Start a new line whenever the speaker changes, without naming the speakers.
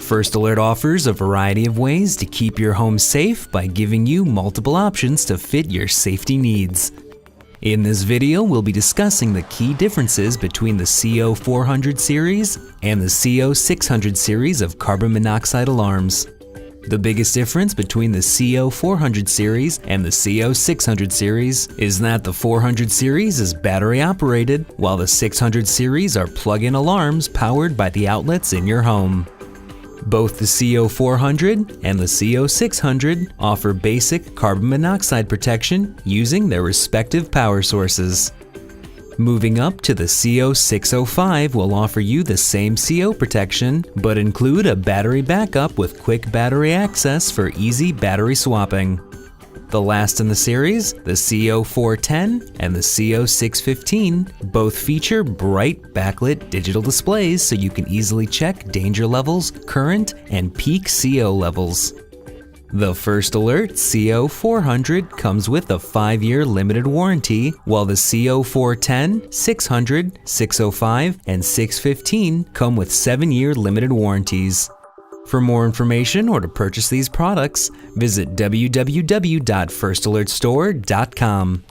First Alert offers a variety of ways to keep your home safe by giving you multiple options to fit your safety needs. In this video, we'll be discussing the key differences between the CO400 series and the CO600 series of carbon monoxide alarms. The biggest difference between the CO400 series and the CO600 series is that the 400 series is battery operated, while the 600 series are plug-in alarms powered by the outlets in your home. Both the CO400 and the CO600 offer basic carbon monoxide protection using their respective power sources. Moving up to the CO605 will offer you the same CO protection, but include a battery backup with quick battery access for easy battery swapping. The last in the series, the CO410 and the CO615, both feature bright backlit digital displays so you can easily check danger levels, current, and peak CO levels. The First Alert CO400 comes with a 5-year limited warranty, while the CO410, 600, 605, and 615 come with 7-year limited warranties. For more information or to purchase these products, visit www.firstalertstore.com.